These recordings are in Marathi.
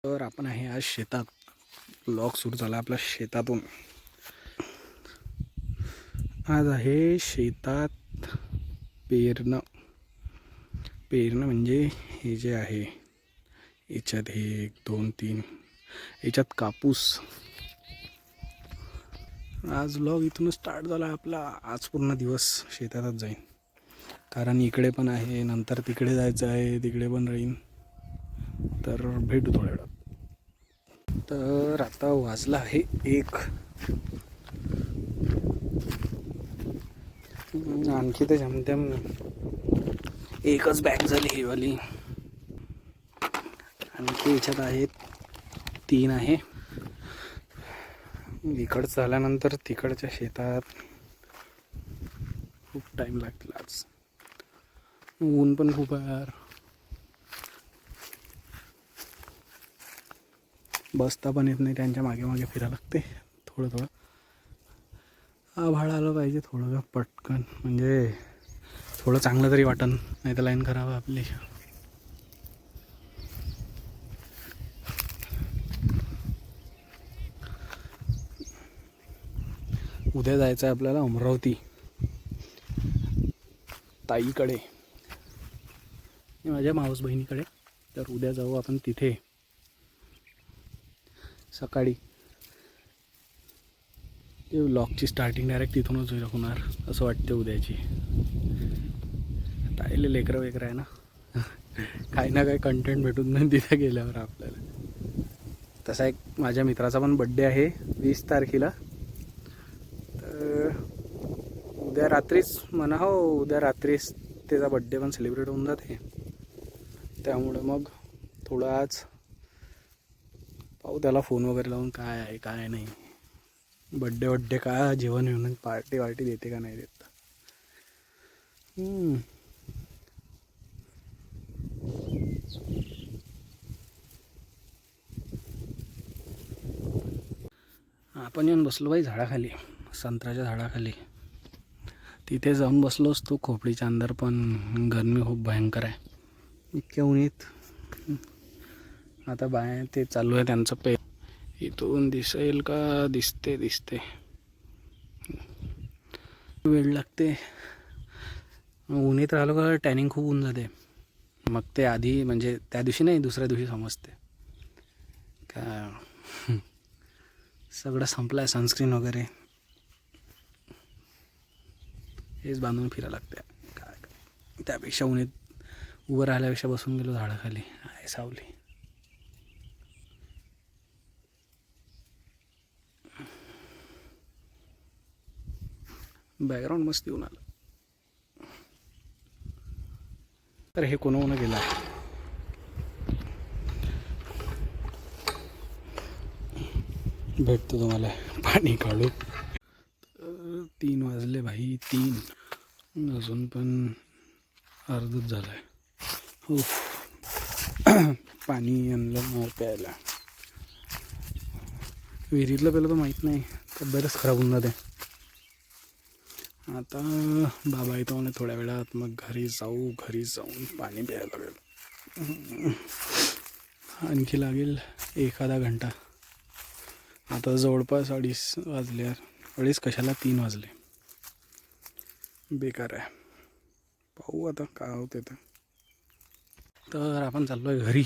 तर आपण आहे आज शेतात. ब्लॉग सुरू झाला आपल्या शेतातून. आज आहे शेतात पेरणं. पेरणं म्हणजे हे जे आहे याच्यात हे 1 2 3 याच्यात कापूस. आज ब्लॉग इथूनच स्टार्ट झाला आपला. आज पूर्ण दिवस शेतातच जाईन, कारण इकडे पण आहे, नंतर तिकडे जायचं आहे, तिकडे पण राहीन. तर भेटू थोड्या वेळात. तर आता वाजला आहे 1. आणखी ते जमतेम एकच बॅग झाली ही वाली. आणखी याच्यात आहेत 3 आहे. इकडचं झाल्यानंतर तिकडच्या शेतात खूप टाईम लागतील. आज ऊन पण खूप आहे यार. बसता पण येत नाही, त्यांच्या मागे मागे फिरायला लागते. थोडं आभाळ आलं पाहिजे थोडं पटकन, म्हणजे थोडं चांगलं तरी वाटन, नाही तर लाईन खराब आहे आपली. उद्या जायचं आहे आपल्याला अमरावती ताईकडे, माझ्या मावस बहिणीकडे. तर उद्या जाऊ आपण तिथे सकाळी. ते व्लॉगची स्टार्टिंग डायरेक्ट तिथूनच होणार असं वाटते उद्याची. ताईले लेकरं वगैरे आहे ना, काही ना काही कंटेंट भेटून नाही तिथे गेल्यावर आपल्याला. तसा एक माझ्या मित्राचा पण बड्डे आहे 20 तारखेला. तर उद्या रात्रीच म्हणा, हो उद्या रात्रीच त्याचा बड्डे पण सेलिब्रेट होऊन जाते. त्यामुळे मग थोडं आज पाहू त्याला फोन वगैरे लावून, काय आहे काय नाही, बड्डे काय जेवण येऊन पार्टी देते का नाही देत. आपण येऊन बसलो बाई झाडाखाली, संत्र्याच्या झाडाखाली. तिथे जाऊन बसलो असतो खोपडीच्या अंदर, पण गरमी खूप भयंकर आहे इतक्या उन्हीत. आता बाहेर ते चालू आहे त्यांचं पे. इथून दिसेल का? दिसते. वेळ लागते. उन्हीत राहिलो का टॅनिंग खूप होऊन जाते. मग ते आधी म्हणजे त्या दिवशी नाही, दुसऱ्या दिवशी समजते का सगळं संपलं आहे. सनस्क्रीन वगैरे हेच बांधून फिरायला लागते. काय त्यापेक्षा उन्हीत उभं राहिल्यापेक्षा बसून गेलो झाडाखाली, आहे सावली. बॅकग्राऊंड मस्त येऊन आलं. तर हे कोण गेलं आहे. भेटतो तुम्हाला पाणी काढू. 3 वाजले भाई, 3 अजून पण अर्धच झालं आहे. हो पाणी आणलं मग प्यायला. विहिरीतलं पहिलं तर माहीत नाही, तब्येतच खराब होऊन जाते. आता बाबा येतो म्हणे थोड्या वेळात, मग घरी जाऊन पाणी प्यायला लागेल. आणखी लागेल एखादा घंटा. आता जवळपास 2:30 वाजले यार. 2:30 कशाला, 3 वाजले. बेकार आहे. पाहू आता काय होते. तर आपण चाललो आहे घरी.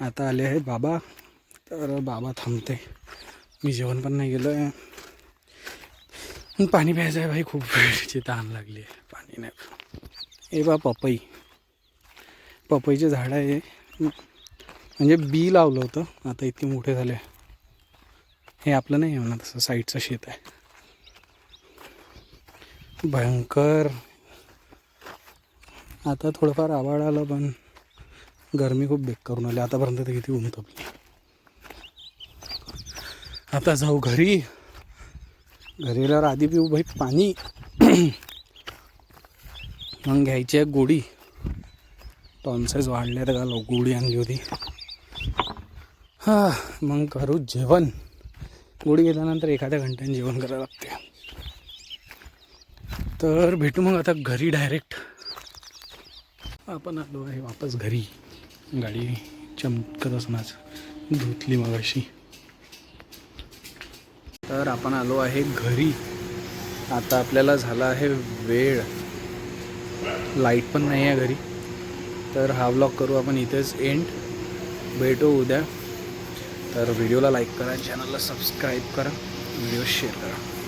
आता आले आहे बाबा. तर बाबा थांबते. मी जेवण पण नाही गेलो आहे. पाणी प्यायचं आहे भाई, खूप वेळची तहान लागली आहे. पाणी नाही. हे बा पपईचे झाड आहे. म्हणजे बी लावलं होतं, आता इतके मोठे झाले. हे आपलं नाही आहे म्हणा, तसं साईडचं शेत आहे. भयंकर. आता थोडंफार आभाळ आलं, पण गरमी खूप बेकार करून आली. आतापर्यंत तर किती ऊन तापली. आता जाऊ घरी. घरीला आधी पिऊ भाई पाणी. मग घ्यायची आहे गोळी. टॉन्साईज वाढले तर का गोळी आणली होती. मग करू जेवण. गोळी घेतल्यानंतर एखाद्या घंट्याने जेवण करायला लागते. तर भेटू मग आता घरी डायरेक्ट. आपण आलो आहे वापस घरी. गाडी चमकत असणार, धुतली मगाशी. तर आपण आलो आहे घरी. आता आपल्याला झाला आहे वेळ, लाईट पण नाही आहे घरी. तर हा व्लॉग करू आपण इथेच एंड. भेटू उद्या. तर व्हिडिओला लाईक करा, चॅनलला सबस्क्राईब करा, व्हिडिओ शेअर करा.